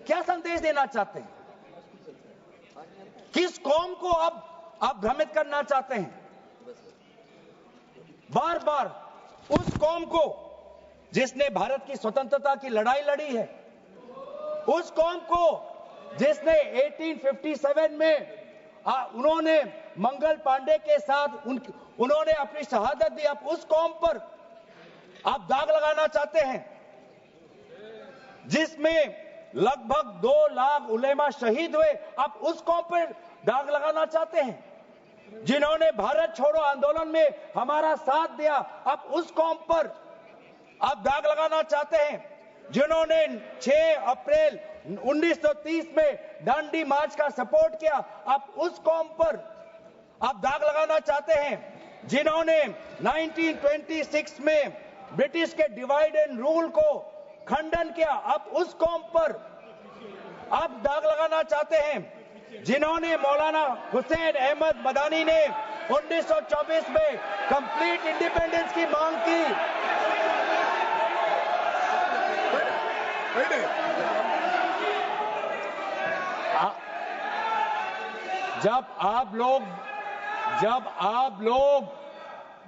क्या संदेश देना चाहते हैं? किस कौम को आप भ्रमित करना चाहते हैं? बार बार उस कौम को जिसने भारत की स्वतंत्रता की लड़ाई लड़ी है, उस कौम को जिसने 1857 में उन्होंने मंगल पांडे के साथ उन्होंने अपनी शहादत दी, आप उस कौम पर आप दाग लगाना चाहते हैं जिसमें लगभग 2 लाख उलेमा शहीद हुए, आप उस कौम पर दाग लगाना चाहते हैं जिन्होंने भारत छोड़ो आंदोलन में हमारा साथ दिया, आप उस कौम पर आप दाग लगाना चाहते हैं जिन्होंने 6 अप्रैल 1930 में दांडी मार्च का सपोर्ट किया, आप उस कौम पर आप दाग लगाना चाहते हैं जिन्होंने 1926 में ब्रिटिश के डिवाइड एंड रूल को खंडन किया, आप उस कौम पर आप दाग लगाना चाहते हैं जिन्होंने मौलाना हुसैन अहमद मदानी ने 1924 में कंप्लीट इंडिपेंडेंस की मांग की। जब आप लोग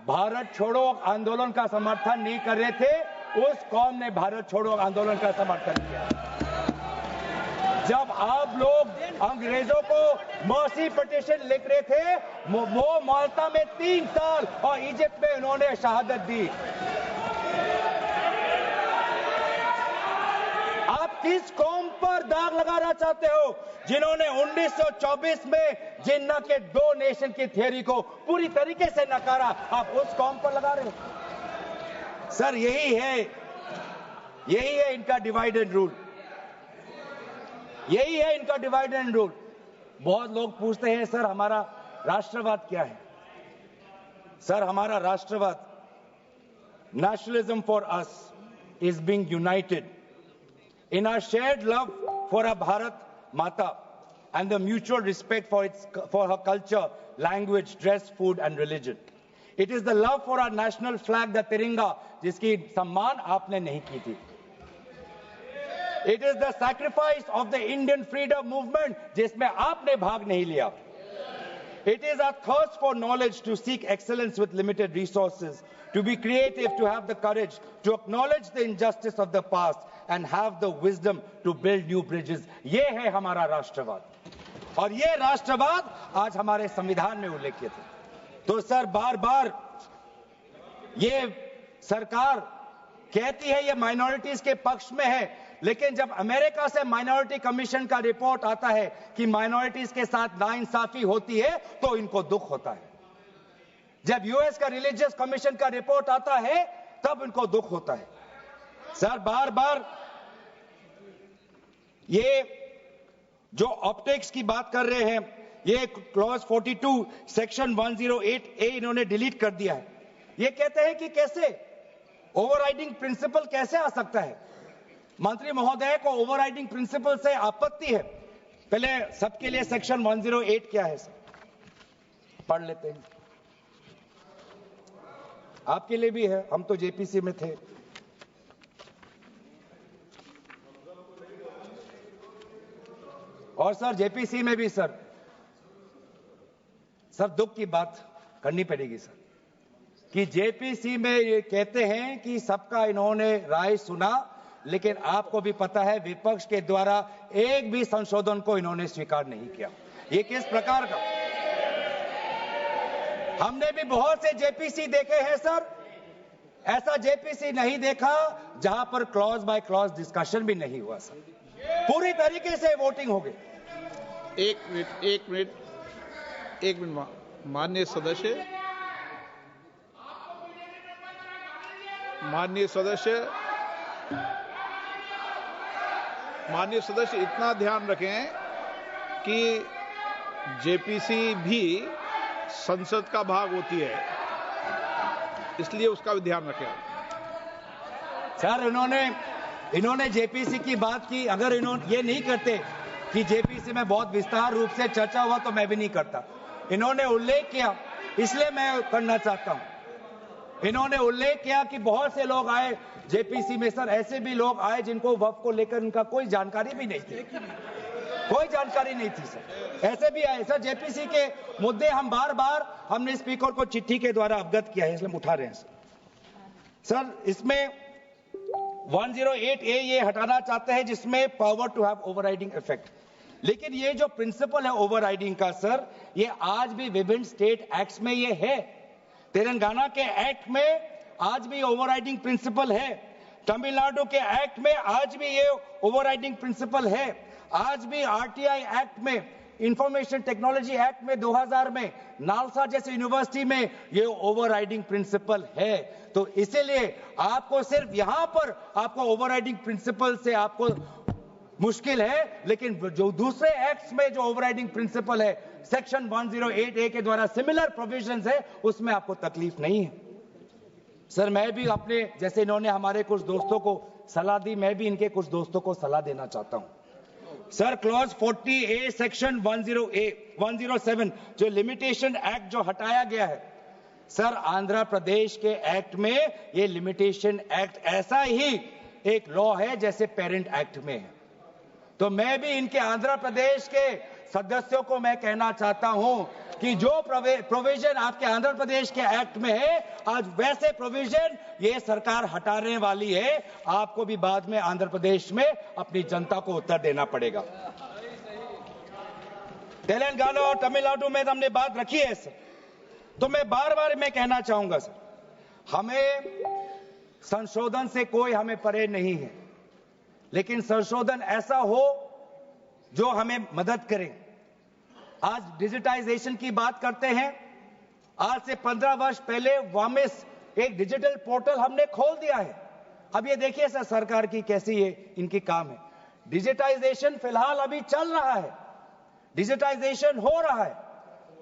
भारत छोड़ो आंदोलन का समर्थन नहीं कर रहे थे, उस कौम ने भारत छोड़ो आंदोलन का समर्थन किया। जब आप लोग अंग्रेजों को मर्सी पिटीशन लिख रहे थे, वो माल्टा में 3 साल और इजिप्ट में उन्होंने शहादत दी। आप किस कौम पर दाग लगाना चाहते हो जिन्होंने 1924 में जिन्ना के 2 नेशन की थियरी को पूरी तरीके से नकारा, आप उस कौम पर लगा रहे हो? सर यही है इनका डिवाइड एंड रूल, यही है इनका डिवाइड एंड रूल। बहुत लोग पूछते हैं सर हमारा राष्ट्रवाद क्या है? सर हमारा राष्ट्रवाद, nationalism for us is being United in our shared love for our Bharat Mata and the mutual respect for her culture, language, dress, food and religion. It is the love for our national flag, the Tiringa, जिसकी सम्मान आपने नहीं की थी. It is the sacrifice of the Indian freedom movement, जिसमें आपने भाग नहीं लिया. It is our thirst for knowledge to seek excellence with limited resources, to be creative, to have the courage, to acknowledge the injustice of the past and have the wisdom to build new bridges. ये है हमारा राष्ट्रवाद और ये राष्ट्रवाद आज हमारे संविधान में उल्लेखित है. तो सर बार बार ये सरकार कहती है ये माइनॉरिटीज के पक्ष में है, लेकिन जब अमेरिका से माइनॉरिटी कमीशन का रिपोर्ट आता है कि माइनॉरिटीज के साथ नाइंसाफी होती है तो इनको दुख होता है. जब यूएस का रिलीजियस कमीशन का रिपोर्ट आता है तब इनको दुख होता है. सर बार बार ये जो ऑप्टिक्स की बात कर रहे हैं, ये क्लॉज 42 सेक्शन 108A इन्होंने डिलीट कर दिया है. ये कहते हैं कि कैसे ओवरराइडिंग प्रिंसिपल कैसे आ सकता है. मंत्री महोदय को ओवरराइडिंग प्रिंसिपल से आपत्ति है. पहले सबके लिए सेक्शन 108 क्या है पढ़ लेते हैं. आपके लिए भी है, हम तो जेपीसी में थे. और सर जेपीसी में भी सर दुख की बात करनी पड़ेगी सर कि जेपीसी में ये कहते हैं कि सबका इन्होंने राय सुना, लेकिन आपको भी पता है विपक्ष के द्वारा एक भी संशोधन को इन्होंने स्वीकार नहीं किया. ये किस प्रकार का? हमने भी बहुत से जेपीसी देखे हैं सर, ऐसा जेपीसी नहीं देखा जहां पर क्लॉज बाय क्लॉज डिस्कशन भी नहीं हुआ सर. पूरी तरीके से वोटिंग हो गई. एक मिनट माननीय सदस्य इतना ध्यान रखें कि जेपीसी भी संसद का भाग होती है, इसलिए उसका भी ध्यान रखें. सर इन्होंने जेपीसी की बात की. अगर इन्होंने ये नहीं करते कि जेपीसी में बहुत विस्तार रूप से चर्चा हुआ तो मैं भी नहीं करता. इन्होंने उल्लेख किया, इसलिए मैं करना चाहता हूं. इन्होंने उल्लेख किया कि बहुत से लोग आए जेपीसी में। सर, ऐसे भी लोग आए जिनको वक्फ को लेकर उनका कोई जानकारी भी नहीं थी, कोई जानकारी नहीं थी सर, ऐसे भी आए। सर, जेपीसी के मुद्दे हम बार बार हमने स्पीकर को चिट्ठी के द्वारा अवगत किया है, इसलिए हम उठा रहे हैं सर। इसमें 108A ये हटाना चाहते हैं जिसमें power to have overriding effect. लेकिन ये जो प्रिंसिपल है ओवरराइडिंग का सर, ये आज भी विभिन्न स्टेट एक्ट्स में ये है। तेलंगाना के एक्ट में आज भी ओवरराइडिंग प्रिंसिपल है, तमिलनाडु के एक्ट में आज भी ये ओवरराइडिंग प्रिंसिपल है, आज भी आरटीआई एक्ट में, इंफॉर्मेशन टेक्नोलॉजी एक्ट में 2000 में, नालसा जैसे यूनिवर्सिटी में ये ओवरराइडिंग प्रिंसिपल है। तो इसीलिए आपको सिर्फ यहां पर आपको ओवरराइडिंग प्रिंसिपल से आपको मुश्किल है, लेकिन जो दूसरे एक्ट्स में जो ओवरराइडिंग प्रिंसिपल है सेक्शन 108A के द्वारा सिमिलर प्रोविजंस है, उसमें आपको तकलीफ नहीं है। सर, मैं भी अपने जैसे इन्होंने हमारे कुछ दोस्तों को सलाह दी, मैं भी इनके कुछ दोस्तों को सलाह देना चाहता हूं। सर, क्लॉज 40A सेक्शन 107 जो लिमिटेशन एक्ट जो हटाया गया है सर, आंध्र प्रदेश के एक्ट में ये लिमिटेशन एक्ट ऐसा ही एक लॉ है जैसे पेरेंट एक्ट में है। तो मैं भी इनके आंध्र प्रदेश के सदस्यों को मैं कहना चाहता हूं कि जो प्रोविजन आपके आंध्र प्रदेश के एक्ट में है, आज वैसे प्रोविजन ये सरकार हटाने वाली है। आपको भी बाद में आंध्र प्रदेश में अपनी जनता को उत्तर देना पड़ेगा। तेलंगाना और तमिलनाडु में हमने बात रखी है सर, तो मैं बार बार मैं कहना चाहूंगा सर, हमें संशोधन से कोई हमें परे नहीं है, लेकिन संशोधन ऐसा हो जो हमें मदद करे। आज डिजिटाइजेशन की बात करते हैं। आज से 15 वर्ष पहले वामिस एक डिजिटल पोर्टल हमने खोल दिया है। अब ये देखिए सर, सरकार की कैसी ये इनकी काम है। डिजिटाइजेशन फिलहाल अभी चल रहा है, डिजिटाइजेशन हो रहा है,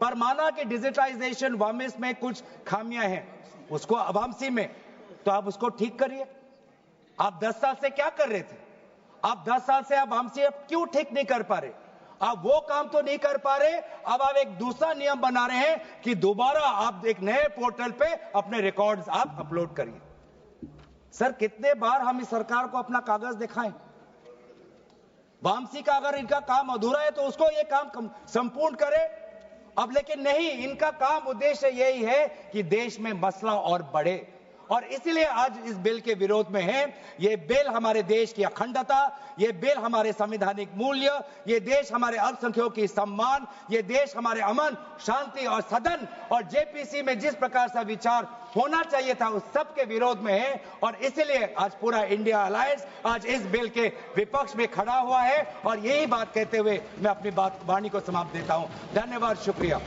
पर माना कि डिजिटाइजेशन वामिस में कुछ खामियां हैं, उसको वामसी में, तो आप उसको ठीक करिए। आप 10 साल से क्या कर रहे थे? आप 10 साल से आप वामसी क्यों ठीक नहीं कर पा रहे? आप वो काम तो नहीं कर पा रहे, अब आप एक दूसरा नियम बना रहे हैं कि दोबारा आप एक नए पोर्टल पे अपने रिकॉर्ड्स आप अपलोड करिए। सर, कितने बार हम इस सरकार को अपना कागज दिखाएं? वामसी का अगर इनका काम अधूरा है तो उसको ये काम संपूर्ण करे। अब लेकिन नहीं, इनका काम उद्देश्य यही है कि देश में मसला और बढ़े, और इसलिए आज इस बिल के विरोध में है। ये बिल हमारे देश की अखंडता, ये बिल हमारे संवैधानिक मूल्य, ये देश हमारे अल्पसंख्यकों की सम्मान, ये देश हमारे अमन, शांति और सदन और जेपीसी में जिस प्रकार से विचार होना चाहिए था उस सब के विरोध में है। और इसलिए आज पूरा इंडिया अलायंस आज इस बिल के विपक्ष में खड़ा हुआ है। और यही बात कहते हुए मैं अपनी वाणी को समाप्त देता हूं। धन्यवाद, शुक्रिया।